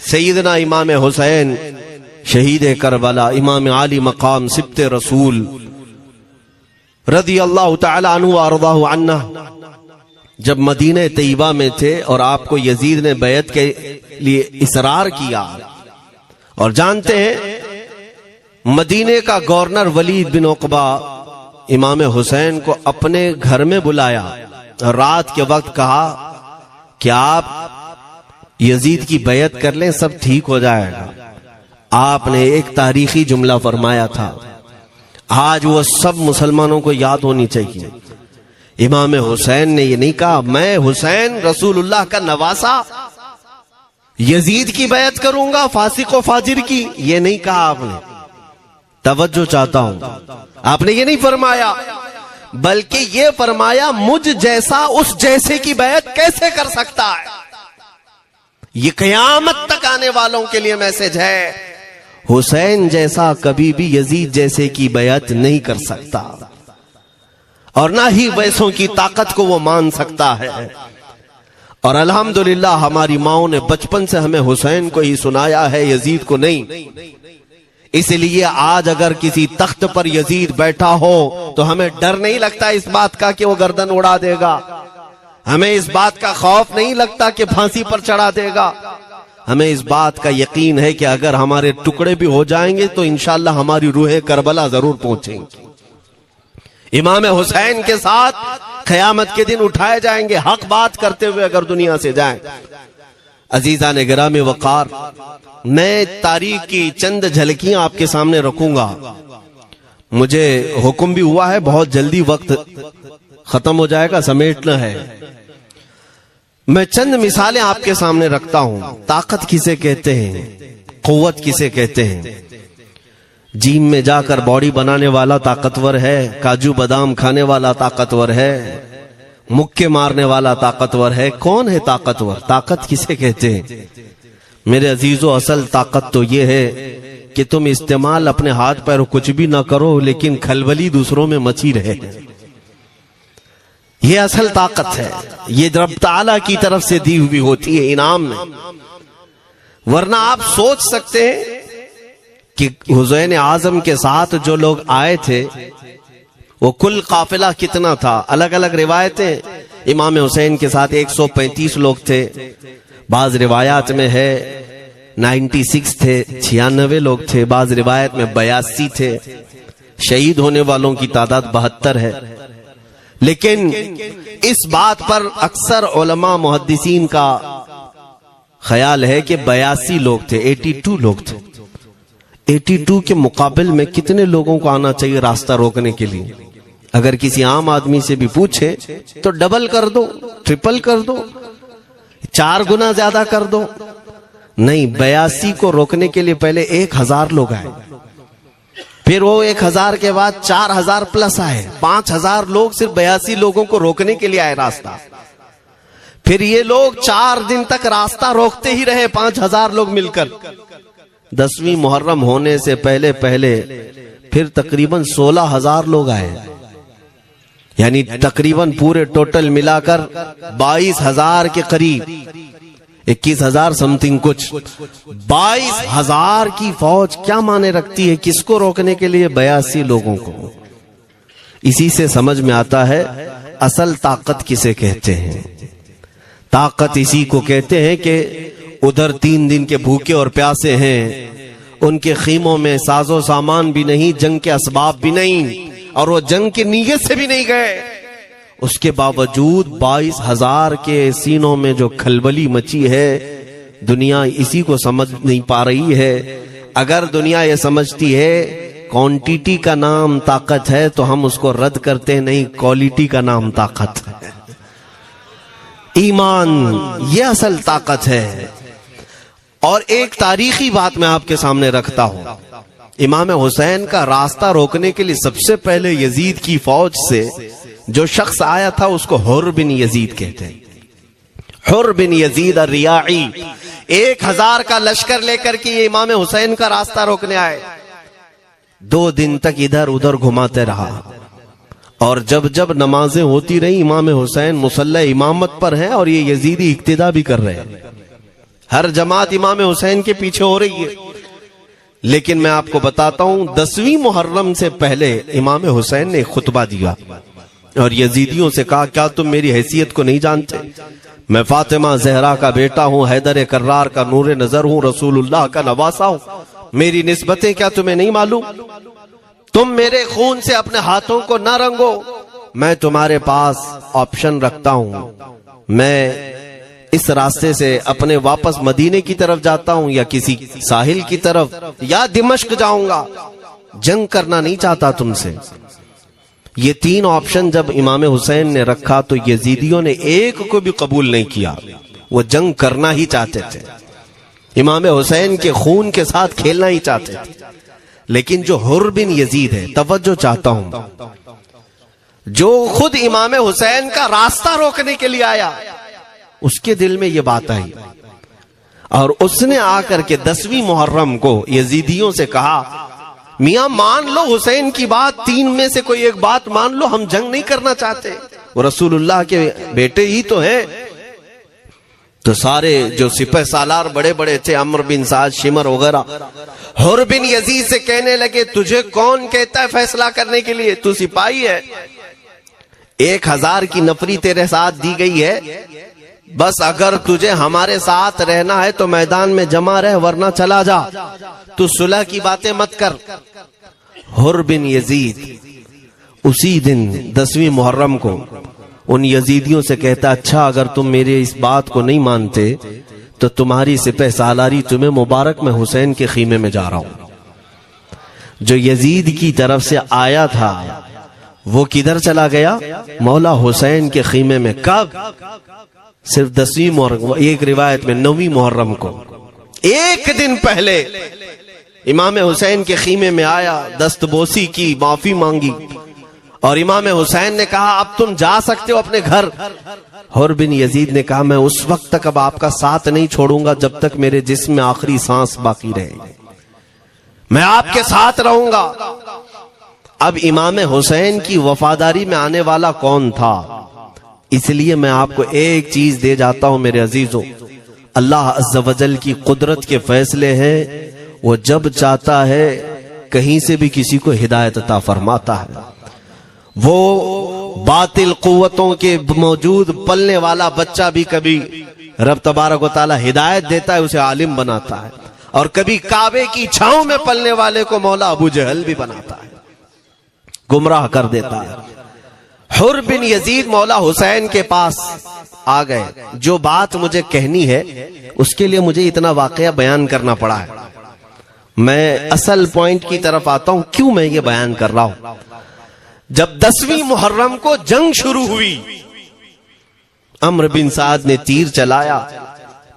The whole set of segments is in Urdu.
سیدنا امام حسین شہید کربلا، امام عالی مقام سبت رسول رضی اللہ تعالی عنہ وارضاہ عنہ، جب مدینہ طیبہ میں تھے اور آپ کو یزید نے بیعت کے لیے اصرار کیا، اور جانتے ہیں مدینہ کا گورنر ولید بن عقبہ امام حسین کو اپنے گھر میں بلایا، رات کے وقت کہا کہ آپ یزید کی بیعت کر لیں، سب ٹھیک ہو جائے گا۔ آپ نے ایک تاریخی جملہ فرمایا تھا، آج وہ سب مسلمانوں کو یاد ہونی چاہیے۔ امام حسین نے یہ نہیں کہا میں حسین رسول اللہ کا نواسا یزید کی بیعت کروں گا فاسق و فاجر کی، یہ نہیں کہا آپ نے۔ توجہ چاہتا ہوں، آپ نے یہ نہیں فرمایا، بلکہ یہ فرمایا مجھ جیسا اس جیسے کی بیعت کیسے کر سکتا ہے۔ یہ قیامت تک آنے والوں کے لیے میسج ہے، حسین جیسا کبھی بھی یزید جیسے کی بیعت نہیں کر سکتا، اور نہ ہی ویسوں کی طاقت کو وہ مان سکتا ہے۔ اور الحمدللہ ہماری ماؤں نے بچپن سے ہمیں حسین کو ہی سنایا ہے، یزید کو نہیں۔ اس لیے آج اگر کسی تخت پر یزید بیٹھا ہو تو ہمیں ڈر نہیں لگتا اس بات کا کہ وہ گردن اڑا دے گا، ہمیں اس بات کا خوف نہیں لگتا کہ پھانسی پر چڑھا دے گا، ہمیں اس بات کا یقین ہے کہ اگر ہمارے ٹکڑے بھی ہو جائیں گے تو انشاءاللہ ہماری روح کربلا ضرور پہنچیں گی۔ امام حسین کے ساتھ قیامت کے دن اٹھائے جائیں گے، حق بات کرتے ہوئے اگر دنیا سے جائیں۔ عزیزان گرامی وقار، میں تاریخ کی چند جھلکیاں آپ کے سامنے رکھوں گا۔ مجھے حکم بھی ہوا ہے، بہت جلدی وقت ختم ہو جائے گا، سمیٹنا ہے۔ میں چند مثالیں آپ کے سامنے رکھتا ہوں۔ طاقت کسے کہتے ہیں، قوت کسے کہتے ہیں؟ جیم میں جا کر باڈی بنانے والا طاقتور ہے، کاجو بادام کھانے والا طاقتور ہے، مکے مارنے والا طاقتور ہے۔ کون ہے طاقتور؟ طاقت کسے کہتے ہیں؟ میرے عزیزو، اصل طاقت تو یہ ہے کہ تم استعمال اپنے ہاتھ پیر کچھ بھی نہ کرو لیکن کھلبلی دوسروں میں مچی رہے، یہ اصل طاقت ہے۔ یہ رب تعالیٰ کی طرف سے دی ہوئی ہوتی ہے انعام میں۔ ورنہ آپ سوچ سکتے ہیں کہ حسین اعظم کے ساتھ جو لوگ آئے تھے وہ کل قافلہ کتنا تھا؟ الگ الگ روایتیں۔ امام حسین کے ساتھ 135 لوگ تھے، بعض روایات میں ہے 96 تھے، 96 لوگ تھے، بعض روایت میں 82 تھے۔ شہید ہونے والوں کی تعداد 72 ہے۔ لیکن اس بات پر اکثر علماء محدثین کا خیال ہے کہ 82 لوگ تھے، 82 لوگ تھے۔ 82 کے مقابل میں کتنے لوگوں کو آنا چاہیے راستہ روکنے کے لیے؟ اگر کسی عام آدمی سے بھی پوچھے تو ڈبل کر دو، ٹرپل کر دو، 4 گنا زیادہ کر دو۔ نہیں، 82 کو روکنے کے لیے پہلے 1000 لوگ آئے، پھر وہ 1000 کے بعد 4000 پلس آئے، 5000 لوگ صرف 82 لوگوں کو روکنے کے لیے آئے راستہ۔ پھر یہ لوگ 4 دن تک راستہ روکتے ہی رہے، 5000 لوگ مل کر۔ 10ویں محرم ہونے سے پہلے پھر تقریباً 16000 لوگ آئے، یعنی تقریباً پورے ٹوٹل ملا کر 22000 کے قریب، 21000 سمتنگ کچھ۔ 22000 کی فوج کیا معنی رکھتی ہے؟ کس کو روکنے کے لیے؟ 82 لوگوں کو۔ اسی سے سمجھ میں آتا ہے اصل طاقت کسے کہتے ہیں۔ طاقت اسی کو کہتے ہیں کہ ادھر 3 دن کے بھوکے اور پیاسے ہیں، ان کے خیموں میں ساز و سامان بھی نہیں، جنگ کے اسباب بھی نہیں، اور وہ جنگ کی نیت سے بھی نہیں گئے، اس کے باوجود 22000 کے سینوں میں جو کھلبلی مچی ہے، دنیا اسی کو سمجھ نہیں پا رہی ہے۔ اگر دنیا یہ سمجھتی ہے کوانٹیٹی کا نام طاقت ہے تو ہم اس کو رد کرتے نہیں، کوالٹی کا نام طاقت ہے۔ ایمان یہ اصل طاقت ہے۔ اور ایک تاریخی بات میں آپ کے سامنے رکھتا ہوں، امام حسین کا راستہ روکنے کے لیے سب سے پہلے یزید کی فوج سے جو شخص آیا تھا اس کو حر بن یزید کہتے ہیں۔ حر بن یزید الریاعی 1000 کا لشکر لے کر کے یہ امام حسین کا راستہ روکنے آئے۔ 2 دن تک ادھر ادھر گھماتے رہا، اور جب نمازیں ہوتی رہی امام حسین مصلی امامت پر ہیں اور یہ یزیدی اقتدا بھی کر رہے ہیں۔ ہر جماعت امام حسین کے پیچھے ہو رہی ہے، لیکن میں آپ کو بتاتا ہوں 10ویں محرم سے پہلے امام حسین نے خطبہ دیا اور یزیدیوں سے کہا کیا تم میری حیثیت کو نہیں جانتے؟ میں فاطمہ زہرا کا بیٹا ہوں، حیدر کرار کا نور نظر ہوں، رسول اللہ کا نواسہ ہوں، میری نسبتیں کیا تمہیں نہیں معلوم؟ تم میرے خون سے اپنے ہاتھوں کو نہ رنگو، میں تمہارے پاس آپشن رکھتا ہوں، میں اس راستے سے اپنے واپس مدینے کی طرف جاتا ہوں یا کسی ساحل کی طرف یا دمشق جاؤں گا، جنگ کرنا نہیں چاہتا تم سے۔ یہ 3 آپشن جب امام حسین نے رکھا تو یزیدیوں نے ایک کو بھی قبول نہیں کیا، وہ جنگ کرنا ہی چاہتے تھے، امام حسین کے خون کے ساتھ کھیلنا ہی چاہتے تھے۔ لیکن جو حر بن یزید ہے، توجہ چاہتا ہوں، جو خود امام حسین کا راستہ روکنے کے لیے آیا، اس کے دل میں یہ بات آئی اور اس نے آ کر کے 10ویں محرم کو یزیدیوں سے کہا میاں مان لو حسین کی بات، 3 میں سے کوئی ایک بات مان لو، ہم جنگ نہیں کرنا چاہتے، وہ رسول اللہ کے بیٹے ہی تو ہیں۔ تو سارے جو سپہ سالار بڑے بڑے تھے، عمرو بن سعد، شمر وغیرہ، حر بن یزید سے کہنے لگے تجھے کون کہتا ہے فیصلہ کرنے کے لیے؟ تو سپاہی ہے، 1000 کی نفری تیرے ساتھ دی گئی ہے، بس اگر تجھے ہمارے ساتھ رہنا ہے تو میدان میں جمع رہ، ورنہ چلا جا، تو صلح کی باتیں مت کر۔ حر بن یزید اسی دن 10ویں محرم کو ان یزیدیوں سے کہتا اچھا اگر تم میرے اس بات کو نہیں مانتے تو تمہاری سپہ سالاری تمہیں مبارک، میں حسین کے خیمے میں جا رہا ہوں۔ جو یزید کی طرف سے آیا تھا وہ کدھر چلا گیا؟ مولا حسین کے خیمے میں۔ کب؟ صرف 10ویں محرم، ایک روایت میں 9ویں محرم کو، ایک دن پہلے امام حسین کے خیمے میں آیا، دست بوسی کی، معافی مانگی، اور امام حسین نے کہا اب تم جا سکتے ہو اپنے گھر۔ حر بن یزید نے کہا میں اس وقت تک اب آپ کا ساتھ نہیں چھوڑوں گا جب تک میرے جسم میں آخری سانس باقی رہے گی، میں آپ کے ساتھ رہوں گا۔ اب امام حسین کی وفاداری میں آنے والا کون تھا؟ اس لیے میں آپ کو ایک چیز دے جاتا ہوں میرے عزیزوں، اللہ عز و جل کی قدرت کے فیصلے ہیں، وہ جب چاہتا ہے کہیں سے بھی کسی کو ہدایت عطا فرماتا ہے۔ وہ باطل قوتوں کے موجود پلنے والا بچہ بھی کبھی رب تبارک و تعالی ہدایت دیتا ہے، اسے عالم بناتا ہے، اور کبھی کعبے کی چھاؤں میں پلنے والے کو مولا ابو جہل بھی بناتا ہے، گمراہ کر دیتا ہے۔ حر بن یزید مولا حسین کے پاس آ گئے، جو بات مجھے کہنی ہے اس کے لیے مجھے اتنا واقعہ بیان کرنا پڑا ہے، میں اصل پوائنٹ کی طرف آتا ہوں کیوں میں یہ بیان کر رہا ہوں۔ جب 10ویں محرم کو جنگ شروع ہوئی، عمرو بن سعد نے تیر چلایا،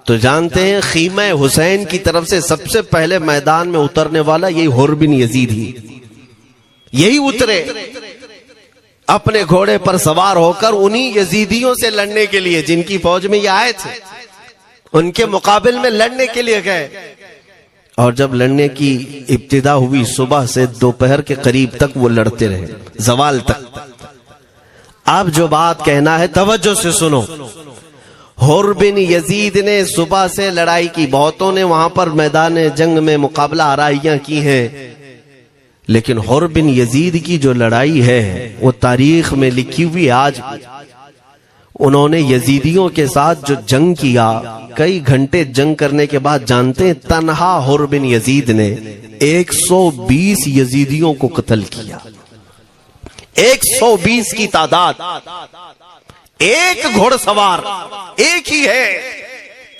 تو جانتے ہیں خیمہ حسین کی طرف سے سب سے پہلے میدان میں اترنے والا یہی حر بن یزید ہی، یہی اترے اپنے گھوڑے پر سوار ہو کر انہی یزیدیوں سے لڑنے کے لیے جن کی فوج میں یہ آئے تھے، ان کے مقابل میں لڑنے کے لیے گئے۔ اور جب لڑنے کی ابتدا ہوئی صبح سے دوپہر کے قریب تک وہ لڑتے رہے، زوال تک۔ اب جو بات کہنا ہے توجہ سے سنو، حر بن یزید نے صبح سے لڑائی کی، بہتوں نے وہاں پر میدان جنگ میں مقابلہ آرائیاں کی ہیں، لیکن حر بن یزید کی جو لڑائی ہے وہ تاریخ میں لکھی ہوئی آج بھی۔ انہوں نے یزیدیوں کے ساتھ جو جنگ کیا، کئی گھنٹے جنگ کرنے کے بعد جانتے ہیں تنہا حر بن یزید نے 120 یزیدیوں کو قتل کیا، 120 کی تعداد، ایک گھوڑ سوار ایک ہی ہے،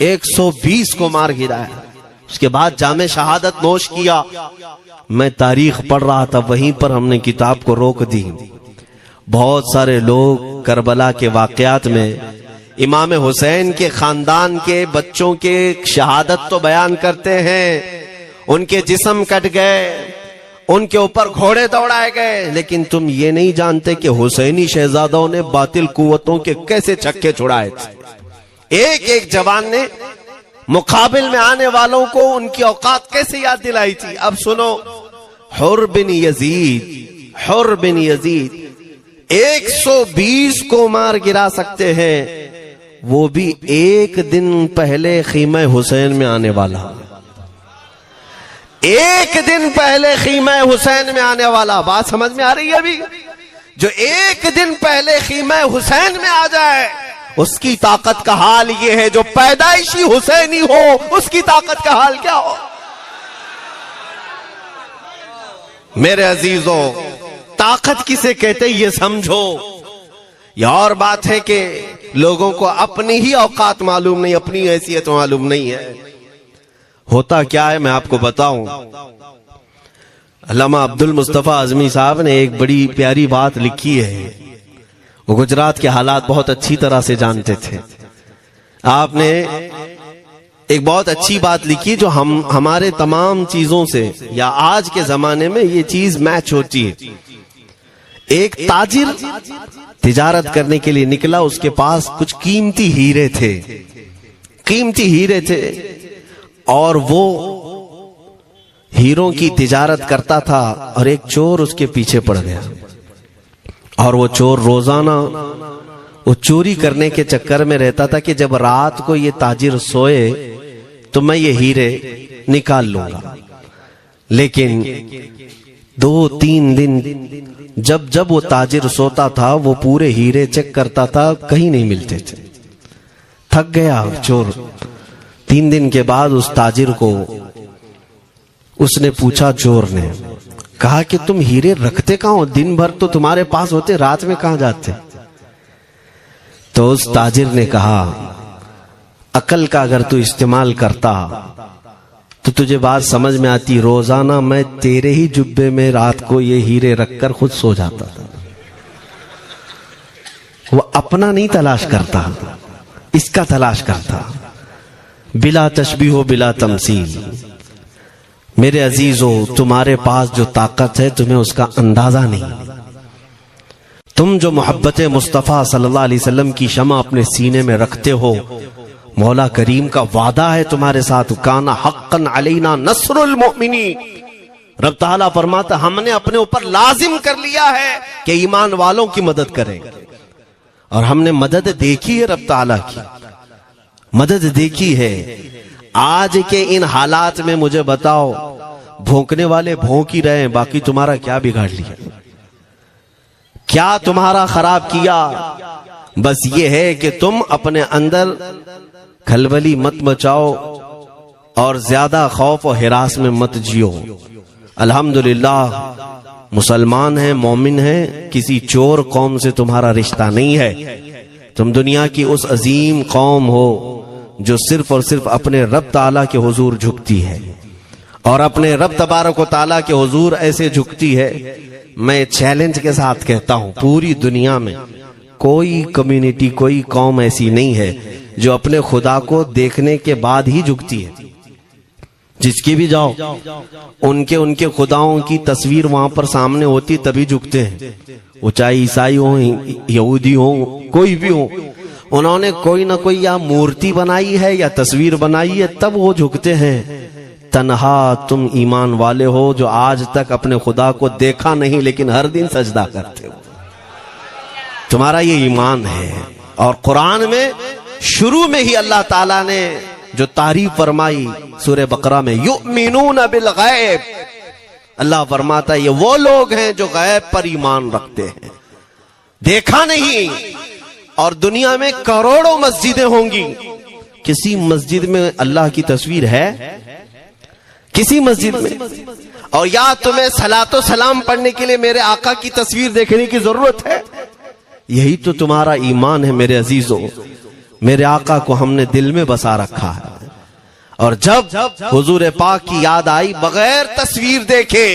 120 کو مار گرایا، اس کے بعد جام شہادت نوش کیا۔ میں تاریخ پڑھ رہا تھا، وہیں پر ہم نے کتاب کو روک دی۔ بہت سارے لوگ کربلا کے واقعات میں امام حسین کے خاندان کے بچوں کے شہادت تو بیان کرتے ہیں، ان کے جسم کٹ گئے، ان کے اوپر گھوڑے دوڑائے گئے، لیکن تم یہ نہیں جانتے کہ حسینی شہزادوں نے باطل قوتوں کے کیسے چھکے چھڑائے تھے۔ ایک ایک جوان نے مقابل میں آنے والوں کو ان کی اوقات کیسے یاد دلائی تھی۔ اب سنو، حر بن یزید 120 کو مار گرا سکتے ہیں، وہ بھی ایک دن پہلے خیمہ حسین میں آنے والا، ایک دن پہلے خیمہ حسین میں آنے والا. بات سمجھ میں آ رہی ہے ابھی؟ جو ایک دن پہلے خیمہ حسین میں آ جائے اس کی طاقت کا حال یہ ہے، جو پیدائشی حسینی ہو اس کی طاقت کا حال کیا ہو. میرے عزیزوں، طاقت کسے کہتے یہ سمجھو. یہ اور بات ہے کہ لوگوں کو اپنی ہی اوقات معلوم نہیں، اپنی حیثیت معلوم نہیں ہے. ہوتا کیا ہے میں آپ کو بتاؤں. علامہ عبد المصطفیٰ اعظمی صاحب نے ایک بڑی پیاری بات لکھی ہے. وہ گجرات کے حالات بہت اچھی طرح سے جانتے تھے. آپ نے ایک بہت اچھی بات لکھی جو ہمارے تمام چیزوں سے یا آج کے زمانے میں یہ چیز میچ ہوتی ہے. ایک تاجر تجارت کرنے کے لیے نکلا، اس کے پاس کچھ قیمتی ہیرے تھے اور وہ ہیروں کی تجارت کرتا تھا اور ایک چور اس کے پیچھے پڑ گیا. اور وہ چور روزانہ وہ چوری کرنے کے چکر میں رہتا تھا کہ جب رات کو یہ تاجر سوئے تو میں یہ ہیرے نکال لوں گا. لیکن 2-3 دن جب وہ تاجر سوتا تھا وہ پورے ہیرے چیک کرتا تھا، کہیں نہیں ملتے تھے. تھک گیا چور. 3 دن کے بعد اس تاجر کو اس نے پوچھا، چور نے کہا کہ تم ہیرے رکھتے کہاں ہو؟ دن بھر تو تمہارے پاس ہوتے، رات میں کہاں جاتے؟ تو اس تاجر نے کہا، عقل کا اگر تو استعمال کرتا تو تجھے بات سمجھ میں آتی. روزانہ میں تیرے ہی جبے میں رات کو یہ ہیرے رکھ کر خود سو جاتا تھا. وہ اپنا نہیں تلاش کرتا، اس کا تلاش کرتا. بلا تشبیہ و بلا تمثیل. میرے عزیزو، تمہارے پاس جو طاقت ہے تمہیں اس کا اندازہ نہیں. تم جو محبت مصطفیٰ صلی اللہ علیہ وسلم کی شمع اپنے سینے میں رکھتے ہو، مولا کریم کا وعدہ ہے تمہارے ساتھ، کان حقا علینا نصر المؤمنین. رب تعالیٰ فرماتا ہم نے اپنے اوپر لازم کر لیا ہے کہ ایمان والوں کی مدد کریں. اور ہم نے مدد دیکھی ہے، رب تعالیٰ کی مدد دیکھی ہے. آج کے ان حالات میں مجھے بتاؤ، بھونکنے والے بھونک ہی رہے ہیں، باقی تمہارا کیا بگاڑ لیا؟ کیا تمہارا خراب کیا؟ بس یہ ہے کہ تم اپنے اندر کھلبلی مت مچاؤ اور زیادہ خوف و ہراس میں مت جیو. الحمدللہ مسلمان ہیں، مومن ہیں، کسی چور قوم سے تمہارا رشتہ نہیں ہے. تم دنیا کی اس عظیم قوم ہو جو صرف اور صرف اپنے رب تعالیٰ کے حضور جھکتی ہے، اور اپنے رب تبارک و تعالیٰ کے حضور ایسے جھکتی ہے. میں چیلنج کے ساتھ کہتا ہوں، پوری دنیا میں کوئی کمیونٹی، کوئی قوم ایسی نہیں ہے جو اپنے خدا کو دیکھنے کے بعد ہی جھکتی ہے. جس کی بھی جاؤ ان کے خداؤں کی تصویر وہاں پر سامنے ہوتی تبھی جھکتے ہیں. وہ چاہے عیسائی ہوں، یہودی ہوں، کوئی بھی ہوں، انہوں نے کوئی نہ کوئی یا مورتی بنائی ہے یا تصویر بنائی ہے، تب وہ جھکتے ہیں. تنہا تم ایمان والے ہو جو آج تک اپنے خدا کو دیکھا نہیں لیکن ہر دن سجدہ کرتے ہو. تمہارا یہ ایمان ہے. اور قرآن میں شروع میں ہی اللہ تعالیٰ نے جو تعریف فرمائی سورہ بقرہ میں، یؤمنون بالغیب، اللہ فرماتا ہے یہ وہ لوگ ہیں جو غیب پر ایمان رکھتے ہیں، دیکھا نہیں. اور دنیا میں کروڑوں مسجدیں ہوں گی، کسی مسجد میں اللہ کی تصویر ہے؟ کسی مسجد میں؟ اور یا تمہیں صلاۃ و سلام پڑھنے کے لیے میرے آقا کی تصویر دیکھنے کی ضرورت ہے؟ یہی تو تمہارا ایمان ہے میرے عزیزوں. میرے آقا کو ہم نے دل میں بسا رکھا ہے، اور جب حضور پاک کی یاد آئی بغیر تصویر دیکھے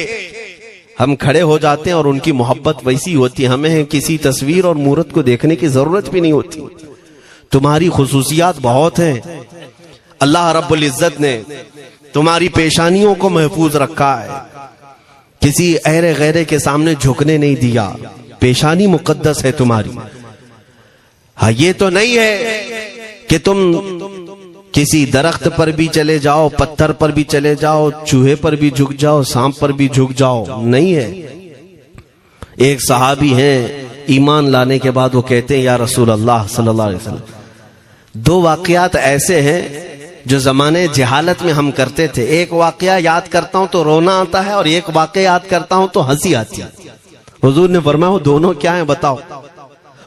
ہم کھڑے ہو جاتے ہیں، اور ان کی محبت ویسی ہوتی ہے ہمیں کسی تصویر اور مورت کو دیکھنے کی ضرورت بھی نہیں ہوتی. تمہاری خصوصیات بہت ہیں. اللہ رب العزت نے تمہاری پیشانیوں کو محفوظ رکھا ہے، کسی اہرے غیرے کے سامنے جھکنے نہیں دیا. پیشانی مقدس ہے تمہاری. ہاں یہ تو نہیں ہے کہ تم کسی درخت پر بھی چلے جاؤ، پتھر پر بھی چلے جاؤ، چوہے پر بھی جھک جاؤ، سانپ پر بھی جھک جاؤ، نہیں ہے. ایک صحابی ہیں ایمان لانے کے بعد وہ کہتے ہیں یا رسول اللہ صلی اللہ علیہ وسلم دو واقعات ایسے ہیں جو زمانے جہالت میں ہم کرتے تھے. ایک واقعہ یاد کرتا ہوں تو رونا آتا ہے اور ایک واقعہ یاد کرتا ہوں تو ہنسی آتی ہے. حضور نے فرمایا وہ دونوں کیا ہیں بتاؤ؟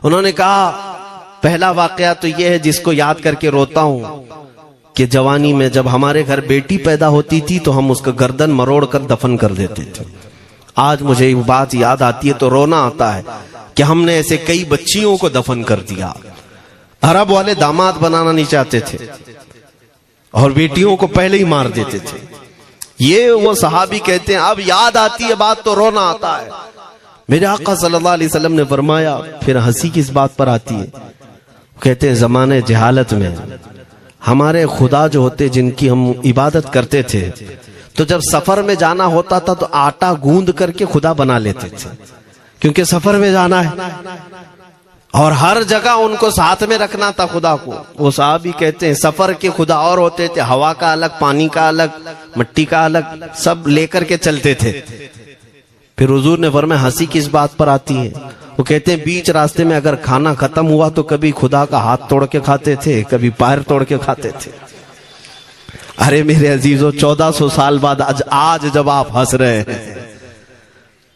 انہوں نے کہا پہلا واقعہ تو یہ ہے جس کو یاد کر کے روتا ہوں کہ جوانی میں جب ہمارے گھر بیٹی پیدا ہوتی تھی تو ہم اس کا گردن مروڑ کر دفن کر دیتے تھے. آج مجھے یہ بات یاد آتی ہے تو رونا آتا ہے کہ ہم نے ایسے کئی بچیوں کو دفن کر دیا. عرب والے داماد بنانا نہیں چاہتے تھے اور بیٹیوں کو پہلے ہی مار دیتے تھے. یہ وہ صحابی کہتے ہیں اب یاد آتی ہے بات تو رونا آتا ہے. میرے آقا صلی اللہ علیہ وسلم نے فرمایا پھر ہنسی کس بات پر آتی ہے؟ کہتے ہیں زمانے جہالت میں ہمارے خدا جو ہوتے جن کی ہم عبادت کرتے تھے تو جب سفر میں جانا ہوتا تھا تو آٹا گوند کر کے خدا بنا لیتے تھے کیونکہ سفر میں جانا ہے اور ہر جگہ ان کو ساتھ میں رکھنا تھا خدا کو. وہ صحابی کہتے ہیں سفر کے خدا اور ہوتے تھے, ہوا کا الگ, پانی کا الگ, مٹی کا الگ, سب لے کر کے چلتے تھے. پھر حضور نے فرمایا ہنسی کس بات پر آتی ہے؟ وہ کہتے ہیں بیچ راستے میں اگر کھانا ختم ہوا تو کبھی خدا کا ہاتھ توڑ کے کھاتے تھے, کبھی پیر توڑ کے کھاتے تھے. ارے میرے عزیزو 1400 سال بعد آج جب آپ ہنس رہے ہیں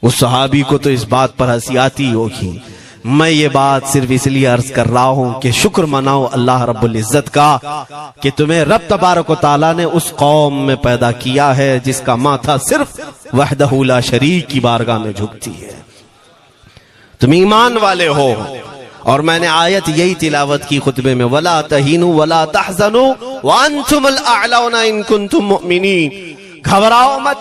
اس صحابی کو تو اس بات پر ہنسی آتی ہوگی. میں یہ بات صرف اس لیے عرض کر رہا ہوں کہ شکر مناؤ اللہ رب العزت کا کہ تمہیں رب تبارک و تعالیٰ نے اس قوم میں پیدا کیا ہے جس کا ماتھا صرف وحدہ لا شریک کی بارگاہ میں جھکتی ہے. تم ایمان والے ہو. اور میں نے آیت یہی تلاوت کی خطبے میں وَلَا تَهِنُوا وَلَا تَحْزَنُوا وَأَنْتُمُ الْأَعْلَوْنَ إِن كُنتُم مُؤْمِنِينَ. گھبراؤ مت,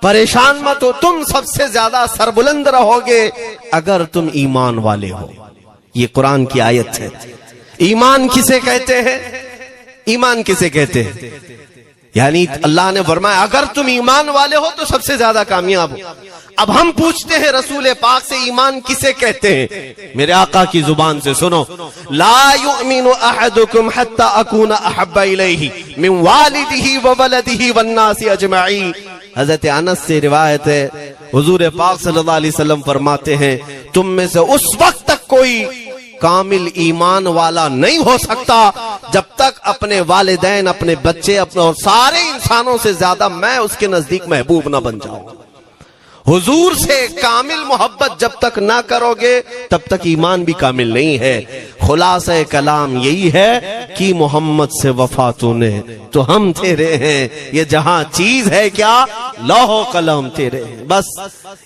پریشان مت ہو, تم سب سے زیادہ سربلند رہو گے اگر تم ایمان والے ہو. یہ قرآن کی آیت ہے. ایمان کسے کہتے ہیں؟ ایمان کسے کہتے ہیں؟ یعنی اللہ نے فرمایا اگر تم ایمان والے ہو تو سب سے زیادہ کامیاب ہو. اب ہم پوچھتے ہیں رسول پاک سے ایمان کسے کہتے ہیں؟ میرے آقا کی زبان سے سنو, لا یؤمن احدکم حتی اکون احب الیہ من والدہ وولدہ والناس اجمعین. حضرت انس سے روایت ہے حضور پاک صلی اللہ علیہ وسلم فرماتے ہیں تم میں سے اس وقت تک کوئی کامل ایمان والا نہیں ہو سکتا جب تک اپنے والدین, اپنے بچے, اپنے اور سارے انسانوں سے زیادہ میں اس کے نزدیک محبوب نہ بن جاؤں. حضور سے کامل محبت جب تک نہ کرو گے تب تک ایمان بھی کامل نہیں ہے. خلاصہ کلام یہی ہے کہ محمد سے وفا تو نے تو ہم تیرے ہیں, یہ جہاں چیز ہے کیا لوح و قلم تیرے ہیں. بس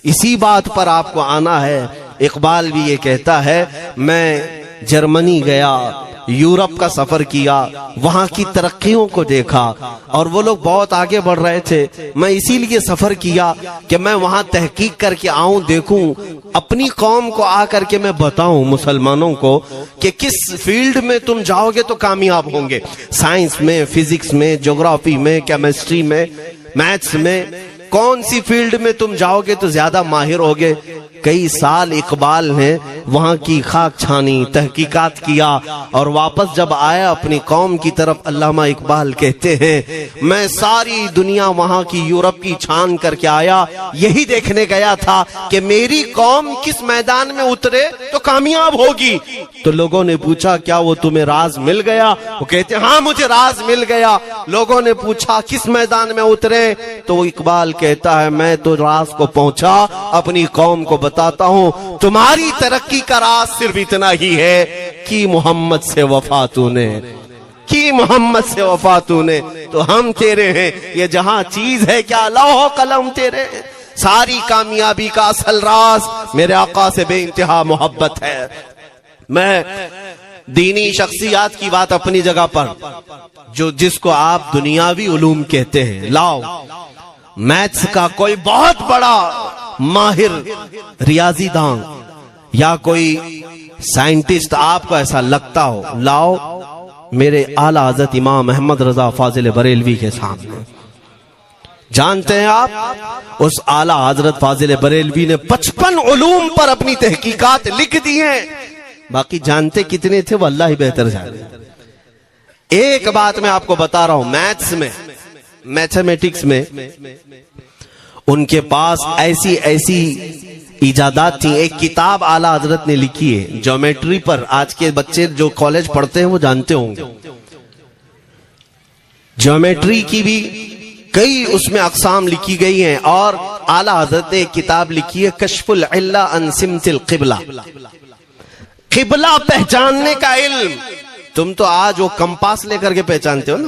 اسی بات پر آپ کو آنا ہے. اقبال بھی یہ کہتا ہے میں جرمنی گیا, یورپ کا سفر کیا, وہاں کی ترقیوں کو دیکھا اور وہ لوگ بہت آگے بڑھ رہے تھے. میں اسی لیے سفر کیا کہ میں وہاں تحقیق کر کے آؤں, دیکھوں, اپنی قوم کو آ کر کے میں بتاؤں مسلمانوں کو کہ کس فیلڈ میں تم جاؤ گے تو کامیاب ہوں گے. سائنس میں, فزکس میں, جغرافی میں, کیمسٹری میں, میتھس میں, کون سی فیلڈ میں تم جاؤ گے تو زیادہ ماہر ہوگے. کئی سال اقبال نے وہاں کی خاک چھانی, تحقیقات کیا اور واپس جب آیا اپنی قوم کی طرف, علامہ اقبال کہتے ہیں میں ساری دنیا وہاں کی یورپ کی چھان کر کے آیا, یہی دیکھنے گیا تھا کہ میری قوم کس میدان میں اترے تو کامیاب ہوگی. تو لوگوں نے پوچھا کیا وہ تمہیں راز مل گیا؟ وہ کہتے ہیں ہاں مجھے راز مل گیا. لوگوں نے پوچھا کس میدان میں اترے؟ تو وہ اقبال کہتا ہے میں تو راز کو پہنچا, اپنی قوم کو بتاتا ہوں تمہاری ترقی کا راز صرف اتنا ہی ہے کہ محمد سے وفا تو نے, کہ محمد سے وفا تو نے تو ہم تیرے ہیں. یہ جہاں چیز ہے کیا لوح و قلم تیرے ہیں. ساری کامیابی کا اصل راز میرے آقا سے بے انتہا محبت ہے. میں دینی شخصیات کی بات اپنی جگہ پر, جو جس کو آپ دنیاوی علوم کہتے ہیں, لاؤ میتھس کا کوئی بہت بڑا ماہر ریاضی دان یا کوئی سائنٹسٹ آپ کو ایسا لگتا ہو, لاؤ میرے اعلیٰ حضرت امام احمد رضا فاضل بریلوی کے سامنے. جانتے ہیں آپ اس اعلیٰ حضرت فاضل بریلوی نے 55 علوم پر اپنی تحقیقات لکھ دی ہیں. باقی جانتے کتنے تھے وہ اللہ ہی بہتر جانے. ایک بات میں آپ کو بتا رہا ہوں, میتھس میں, میتھمیٹکس میں ان کے پاس ایسی ایجادات تھی. ایک کتاب اعلیٰ حضرت نے لکھی ہے جیومیٹری پر. آج کے بچے جو کالج پڑھتے ہیں وہ جانتے ہوں گے. جیومیٹری کی بھی کئی اس میں اقسام لکھی گئی ہیں. اور اعلیٰ حضرت نے ایک کتاب لکھی ہے کشف العلہ عن سمت القبلہ. قبلہ پہچاننے کا علم. تم تو آج وہ کمپاس لے کر کے پہچانتے ہو نا.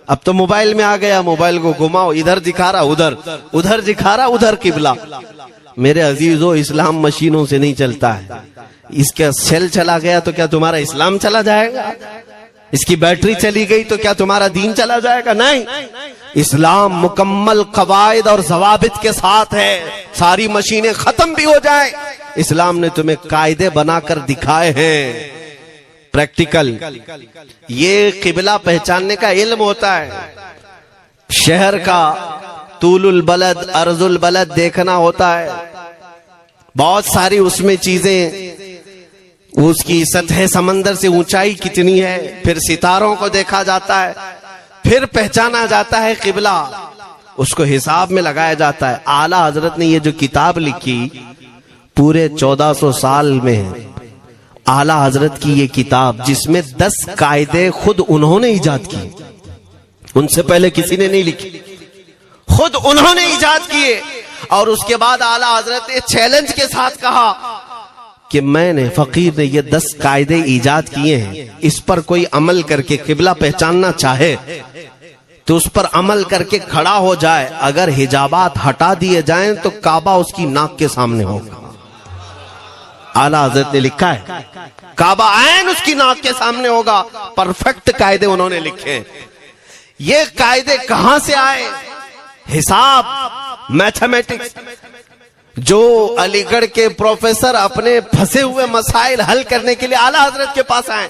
اب تو موبائل میں آ گیا, موبائل کو گھماؤ, ادھر دکھا رہا ادھر, ادھر دکھا رہا ادھر قبلہ. میرے عزیزو, اسلام مشینوں سے نہیں چلتا ہے. اس کا سیل چلا گیا تو کیا تمہارا اسلام چلا جائے گا؟ اس کی بیٹری چلی گئی تو کیا تمہارا دین چلا جائے گا؟ نہیں. اسلام مکمل قواعد اور ضوابط کے ساتھ ہے. ساری مشینیں ختم بھی ہو جائیں, اسلام نے تمہیں قاعدے بنا کر دکھائے ہیں پریکٹیکل. یہ قبلہ پہچاننے کا علم ہوتا ہے. شہر کا طول البلد عرض البلد دیکھنا ہوتا ہے. بہت ساری اس میں چیزیں, اس کی سطح سمندر سے اونچائی کتنی ہے, پھر ستاروں کو دیکھا جاتا ہے, پھر پہچانا جاتا ہے قبلہ, اس کو حساب میں لگایا جاتا ہے. اعلیٰ حضرت نے یہ جو کتاب لکھی پورے 1400 سال میں, اعلیٰ حضرت کی یہ کتاب جس میں 10 قاعدے خود انہوں نے ایجاد کی, ان سے پہلے کسی نے نہیں لکھی, خود انہوں نے ایجاد کیے. اور اس کے بعد اعلیٰ حضرت نے چیلنج کے ساتھ کہا کہ میں نے, فقیر نے یہ 10 قاعدے ایجاد کیے ہیں, اس پر کوئی عمل کر کے قبلہ پہچاننا چاہے تو اس پر عمل کر کے کھڑا ہو جائے. اگر حجابات ہٹا دیے جائیں تو کعبہ اس کی ناک کے سامنے ہوگا. اعلیٰ حضرت نے لکھا ہے کعبہ عین اس کی ناک کے سامنے ہوگا. پرفیکٹ قاعدے انہوں نے لکھے. یہ قاعدے کہاں سے آئے؟ حساب, میتھمیٹکس. جو علی گڑھ کے پروفیسر اپنے پھنسے ہوئے مسائل حل کرنے کے لیے اعلیٰ حضرت کے پاس آئے.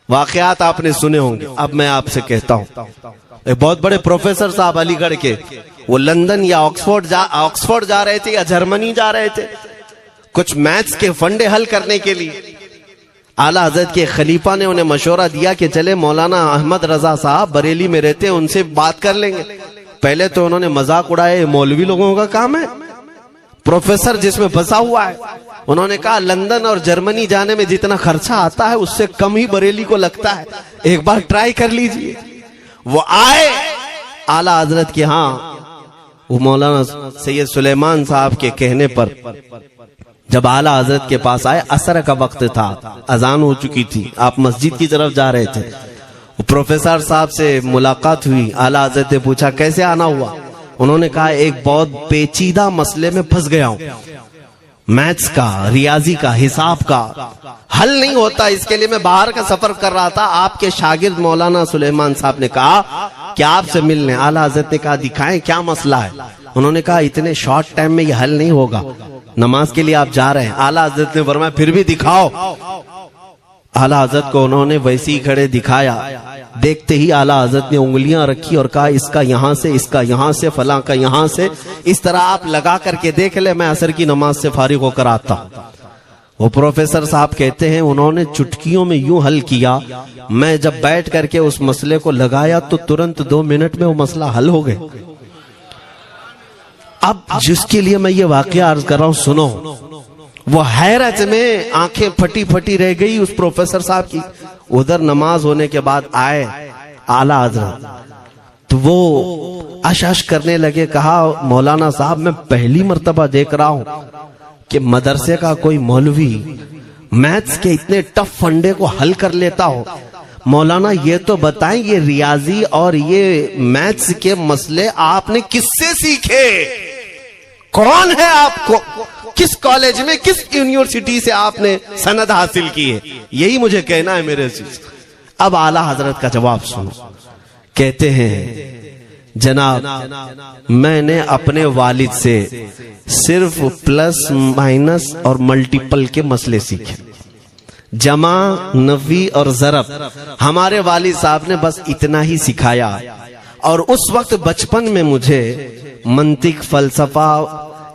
واقعات آپ نے سنے ہوں گے. اب میں آپ سے کہتا ہوں, ایک بہت بڑے پروفیسر صاحب علی گڑھ کے, وہ لندن یا آکسفورڈ جا رہے تھے یا جرمنی جا رہے تھے کچھ میتھس کے فنڈے حل کرنے کے لیے. اعلیٰ حضرت کے خلیفہ نے انہیں مشورہ دیا کہ چلے مولانا احمد رضا صاحب بریلی میں رہتے ہیں, ان سے بات کر لیں گے. پہلے تو انہوں نے مذاق اڑائے, مولوی لوگوں کا کام ہے, پروفیسر جس میں پھنسا ہوا ہے. انہوں نے کہا لندن اور جرمنی جانے میں جتنا خرچہ آتا ہے اس سے کم ہی بریلی کو لگتا ہے, ایک بار ٹرائی کر لیجئے. وہ آئے اعلیٰ حضرت کے ہاں, وہ مولانا سید سلیمان صاحب کے کہنے پر جب اعلیٰ حضرت کے پاس آئے, عصر کا وقت تھا, اذان ہو چکی تھی, آپ مسجد کی طرف جا رہے تھے. پروفیسر صاحب سے ملاقات ہوئی. اعلیٰ حضرت نے پوچھا کیسے آنا ہوا؟ انہوں نے کہا ایک بہت پیچیدہ مسئلے میں پھنس گیا ہوں, میتھس کا, ریاضی کا, حساب کا حل نہیں ہوتا, اس کے لیے میں باہر کا سفر کر رہا تھا. آپ کے شاگرد مولانا سلیمان صاحب نے کہا کہ آپ سے ملنے. اعلیٰ حضرت نے کہا دکھائیں کیا مسئلہ ہے. انہوں نے کہا اتنے شارٹ ٹائم میں یہ حل نہیں ہوگا, نماز کے لیے آپ جا رہے ہیں. اعلیٰ حضرت نے فرمایا پھر بھی دکھاؤ. اعلیٰ حضرت کو انہوں نے ویسے ہی کھڑے دکھایا. دیکھتے ہی اعلیٰ حضرت نے انگلیاں رکھی اور کہا اس کا یہاں سے, اس کا یہاں سے, فلاں کا یہاں سے, اس طرح آپ لگا کر کے دیکھ لیں, میں عصر کی نماز سے فارغ ہو کر آتا. وہ پروفیسر صاحب کہتے ہیں انہوں نے چٹکیوں میں یوں حل کیا, میں جب بیٹھ کر کے اس مسئلے کو لگایا تو ترنت 2 منٹ میں وہ مسئلہ حل ہو گئے. اب جس کے لیے میں یہ واقعہ عرض کر رہا ہوں سنو. وہ حیرت میں آنکھیں پھٹی پھٹی رہ گئی اس پروفیسر صاحب کی. ادھر نماز ہونے کے بعد آئے اعلیٰ حضرت, تو وہ اش کرنے لگے. کہا مولانا صاحب میں پہلی مرتبہ دیکھ رہا ہوں کہ مدرسے کا کوئی مولوی میتھس کے اتنے ٹف فنڈے کو حل کر لیتا ہو. مولانا یہ تو بتائیں یہ ریاضی اور یہ میتھس کے مسئلے آپ نے کس سے سیکھے؟ کون ہے آپ کو؟ کس کالج میں, کس یونیورسٹی سے آپ نے سند حاصل کی ہے؟ یہی مجھے کہنا ہے میرے عزیز. اب اعلیٰ حضرت کا جواب سنو. کہتے ہیں جناب میں نے اپنے والد سے صرف پلس مائنس اور ملٹیپل کے مسئلے سیکھے, جمع, نفی اور ضرب. ہمارے والد صاحب نے بس اتنا ہی سکھایا. اور اس وقت بچپن میں مجھے منطق, فلسفہ,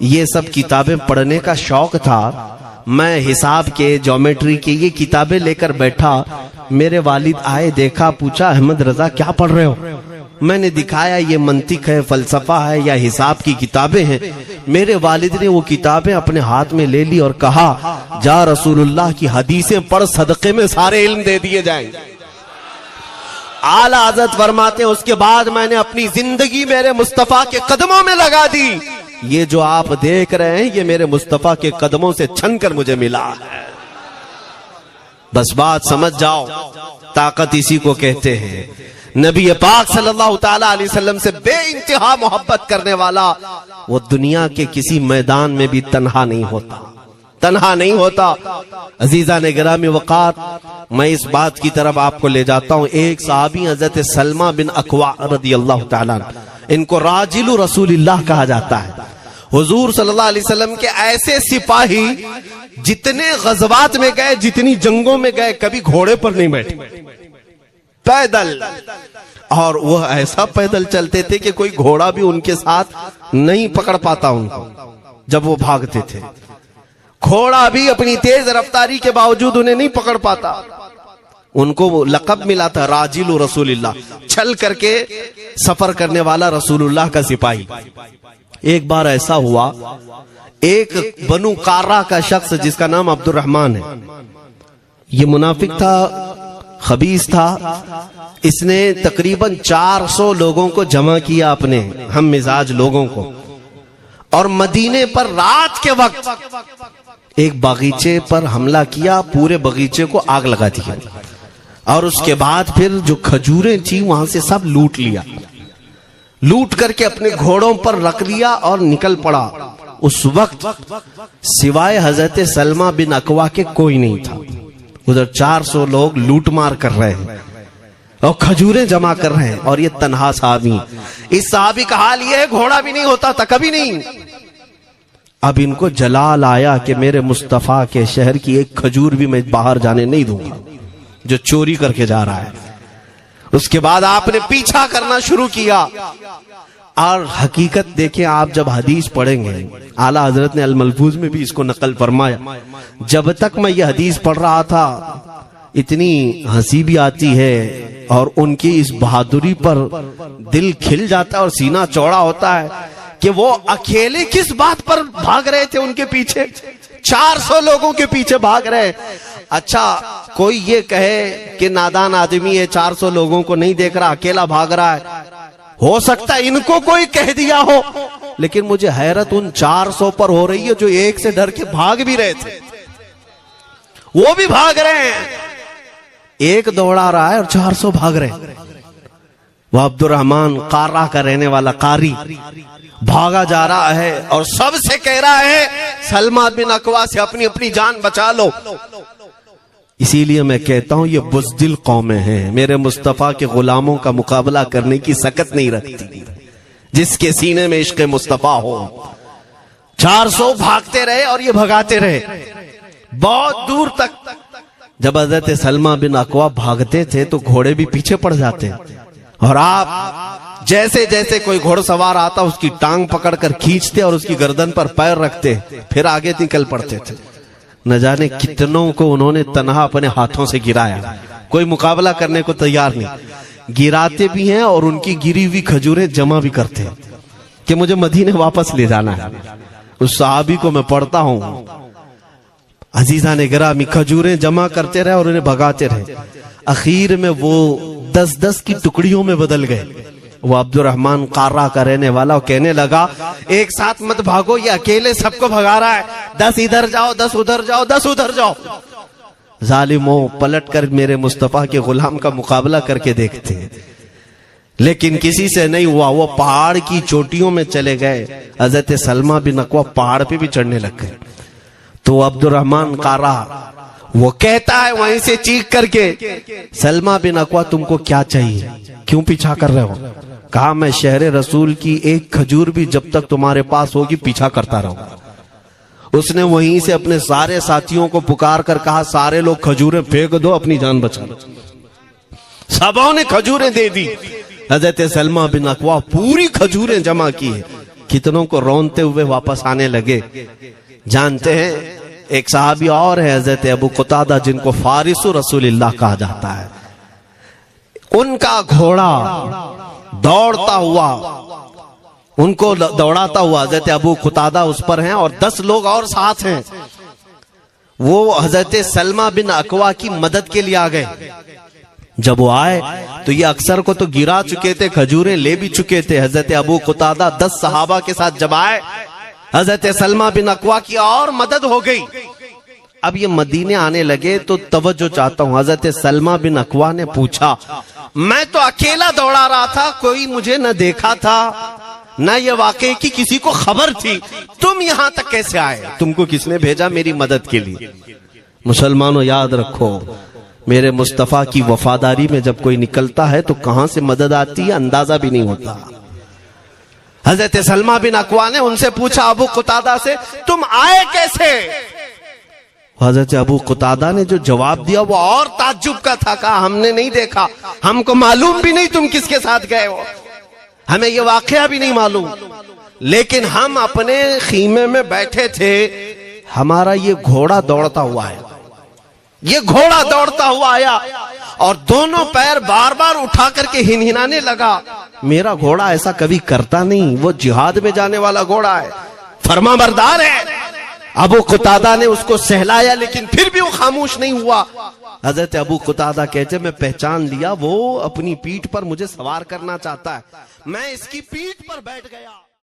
یہ سب کتابیں پڑھنے کا شوق تھا. میں حساب کے, جیومیٹری کے یہ کتابیں لے کر بیٹھا. میرے والد آئے, دیکھا, پوچھا احمد رضا کیا پڑھ رہے ہو؟ میں نے دکھایا یہ منطق ہے، فلسفہ ہے یا حساب کی کتابیں ہیں۔ میرے والد نے وہ کتابیں اپنے ہاتھ میں لے لی اور کہا جا رسول اللہ کی حدیثیں پڑھ، صدقے میں سارے علم دے دیے جائیں گے۔ اعلیٰ حضرت فرماتے ہیں اس کے بعد میں نے اپنی زندگی میرے مصطفیٰ کے قدموں میں لگا دی۔ یہ جو آپ دیکھ رہے ہیں یہ میرے مصطفیٰ کے قدموں سے چھن کر مجھے ملا ہے۔ بس بات سمجھ جاؤ، طاقت اسی کو کہتے ہیں۔ نبی پاک صلی اللہ تعالی علیہ وسلم سے بے انتہا محبت کرنے والا وہ دنیا کے کسی میدان میں بھی تنہا نہیں ہوتا، تنہا نہیں ہوتا۔ عزیزان گرامی وقار، میں اس بات کی طرف آپ کو لے جاتا ہوں۔ ایک صحابی حضرت سلمہ بن اکوع رضی اللہ تعالیٰ عنہ، ان کو راجل رسول اللہ کہا جاتا ہے۔ حضور صلی اللہ علیہ وسلم کے ایسے سپاہی جتنے غزوات میں گئے، جتنی جنگوں میں گئے، کبھی گھوڑے پر نہیں بیٹھے، پیدل۔ اور وہ ایسا پیدل چلتے تھے کہ کوئی گھوڑا بھی ان کے ساتھ نہیں پکڑ پاتا ان کو جب وہ بھاگتے تھے۔ گھوڑا بھی اپنی تیز رفتاری کے باوجود انہیں نہیں پکڑ پاتا۔ ان کو وہ لقب ملا تھا راجل رسول اللہ، چھل کر کے سفر کرنے والا رسول اللہ کا سپاہی۔ ایک بار ایسا ہوا، ایک بنو قارہ کا شخص جس کا نام عبد الرحمن ہے، یہ منافق تھا، خبیث تھا۔ اس نے تقریباً 400 لوگوں کو جمع کیا، اپنے ہم مزاج لوگوں کو، اور مدینے پر رات کے وقت ایک باغیچے پر حملہ کیا، پورے باغیچے کو آگ لگا دیا، اور اس کے بعد پھر جو کھجوریں تھیں وہاں سے سب لوٹ لیا، لوٹ کر کے اپنے گھوڑوں پر رکھ لیا اور نکل پڑا۔ اس وقت سوائے حضرت سلمہ بن اکوع کے کوئی نہیں تھا۔ ادھر 400 لوگ لوٹ مار کر رہے ہیں اور کھجوریں جمع کر رہے ہیں، اور یہ تنہا صحابی۔ اس صحابی کا حال یہ ہے، گھوڑا بھی نہیں ہوتا تھا کبھی نہیں۔ اب ان کو جلال آیا کہ میرے مصطفیٰ کے شہر کی ایک کھجور بھی میں باہر جانے نہیں دوں گا جو چوری کر کے جا رہا ہے۔ اس کے بعد آپ نے پیچھا کرنا شروع کیا، اور حقیقت دیکھیں، آپ جب حدیث پڑھیں گے، اعلیٰ حضرت نے الملفوظ میں بھی اس کو نقل فرمایا، جب تک میں یہ حدیث پڑھ رہا تھا اتنی ہنسی بھی آتی ہے، اور ان کی اس بہادری پر دل کھل جاتا ہے اور سینہ چوڑا ہوتا ہے کہ وہ اکیلے کس بات پر بھاگ رہے تھے، ان کے پیچھے 400 لوگوں کے پیچھے بھاگ رہے۔ اچھا کوئی یہ کہے کہ نادان آدمی ہے، 400 لوگوں کو نہیں دیکھ رہا، اکیلا بھاگ رہا ہے، ہو سکتا ہے ان کو کوئی کہہ دیا ہو، لیکن مجھے حیرت ان 400 پر ہو رہی ہے جو ایک سے ڈر کے بھاگ بھی رہے تھے، وہ بھی بھاگ رہے ہیں۔ ایک دوڑا رہا ہے اور 400 بھاگ رہے ہیں۔ وہ عبد الرحمن قارہ کا رہنے والا قاری بھاگا جا رہا ہے اور سب سے کہہ رہا ہے سلمہ بن اکوع سے اپنی اپنی جان بچا لو۔ اسی لیے میں کہتا ہوں یہ بزدل قومیں ہیں، میرے مصطفیٰ کے غلاموں کا مقابلہ کرنے کی سکت نہیں رکھتی، جس کے سینے میں عشق مصطفیٰ ہو۔ 400 بھاگتے رہے اور یہ بھگاتے رہے بہت دور تک۔ جب حضرت سلمہ بن اکوع بھاگتے تھے تو گھوڑے بھی پیچھے پڑ جاتے، اور آپ جیسے جیسے کوئی گھوڑ سوار آتا اس کی ٹانگ پکڑ کر کھینچتے اور اس کی گردن پر پیر رکھتے، پھر آگے نکل پڑتے تھے۔ نہ جانے کتنوں کو انہوں نے تنہا اپنے ہاتھوں سے گرایا، کوئی مقابلہ کرنے کو تیار نہیں، گراتے بھی ہیں اور ان کی گری ہوئی کھجوریں جمع بھی کرتے ہیں کہ مجھے مدینے واپس لے جانا ہے۔ اس صحابی کو میں پڑھتا ہوں، عزیزان گرامی، کھجوریں جمع کرتے رہے اور انہیں بھگاتے رہے، اخیر میں وہ 10-10 کی ٹکڑیوں میں بدل گئے۔ وہ عبد الرحمن قارہ کا رہنے والا کہنے لگا ایک ساتھ مت بھاگو، یہ اکیلے سب کو بھگا رہا ہے، 10 ادھر جاؤ، 10 ادھر جاؤ، 10 ادھر جاؤ۔ ظالموں، پلٹ کر میرے مصطفیٰ کے غلام کا مقابلہ کر کے دیکھتے ہیں، لیکن کسی سے نہیں ہوا۔ وہ پہاڑ کی چوٹیوں میں چلے گئے، حضرت سلمہ بن اکوع پہاڑ پہ بھی چڑھنے لگ گئے۔ تو عبد الرحمن قارہ وہ کہتا ہے وہیں سے چیخ کر کے، سلمہ بن اکوع تم کو کیا چاہیے، کیوں پیچھا کر رہے ہو؟ کہا میں شہر رسول کی ایک کھجور بھی جب تک تمہارے پاس ہوگی پیچھا کرتا رہوں گا۔ اس نے وہیں سے اپنے سارے ساتھیوں کو پکار کر کہا سارے لوگ کھجوریں پھینک دو، اپنی جان بچا لو۔ سبوں نے کھجوریں دے دی۔ حضرت سلمہ بن اکوع پوری کھجوریں جمع کی، کتنوں کو رونتے ہوئے واپس آنے لگے۔ جانتے ہیں ایک صحابی اور ہے حضرت ابو قتادہ، جن کو فارس رسول اللہ کہا جاتا ہے، ان کا گھوڑا دوڑتا ہوا ان کو دوڑاتا ہوا حضرت ابو قتادہ اس پر ہیں اور 10 لوگ اور ساتھ ہیں. وہ حضرت سلمہ بن اکوا کی مدد کے لیے آ گئے. جب وہ آئے تو یہ اکثر کو تو گرا چکے تھے, کھجوریں لے بھی چکے تھے. حضرت ابو قتادہ 10 صحابہ کے ساتھ جب آئے, حضرت سلمہ بن اکوا کی اور مدد ہو گئی. اب یہ مدینے آنے لگے تو توجہ چاہتا ہوں. حضرت سلمہ بن اکوا نے پوچھا, میں تو اکیلا دوڑا رہا تھا, کوئی مجھے نہ دیکھا تھا, نہ یہ واقعے کی کسی کو خبر تھی, تم یہاں تک کیسے آئے؟ تم کو کس نے بھیجا میری مدد کے لیے؟ مسلمانوں یاد رکھو, میرے مصطفیٰ کی وفاداری میں جب کوئی نکلتا ہے تو کہاں سے مدد آتی ہے اندازہ بھی نہیں ہوتا. حضرت سلمہ بن اکوا نے ان سے پوچھا ابو قتادہ سے, تم آئے کیسے؟ حضرت ابو قتادہ نے جو جواب دیا وہ اور تعجب کا تھا. کہا ہم نے نہیں دیکھا, ہم کو معلوم بھی نہیں تم کس کے ساتھ گئے ہو, ہمیں یہ واقعہ بھی نہیں معلوم, لیکن ہم اپنے خیمے میں بیٹھے تھے, ہمارا یہ گھوڑا دوڑتا ہوا ہے, یہ گھوڑا دوڑتا ہوا آیا اور دونوں پیر بار بار اٹھا کر کے ہنہنانے لگا. میرا گھوڑا ایسا کبھی کرتا نہیں, وہ جہاد میں جانے والا گھوڑا ہے, فرما بردار ہے. ابو قتادہ نے اس کو سہلایا لیکن پھر بھی وہ خاموش نہیں ہوا. حضرت ابو قتادہ کہتے میں پہچان لیا, وہ اپنی پیٹھ پر مجھے سوار کرنا چاہتا ہے, میں اس کی پیٹھ پر بیٹھ گیا.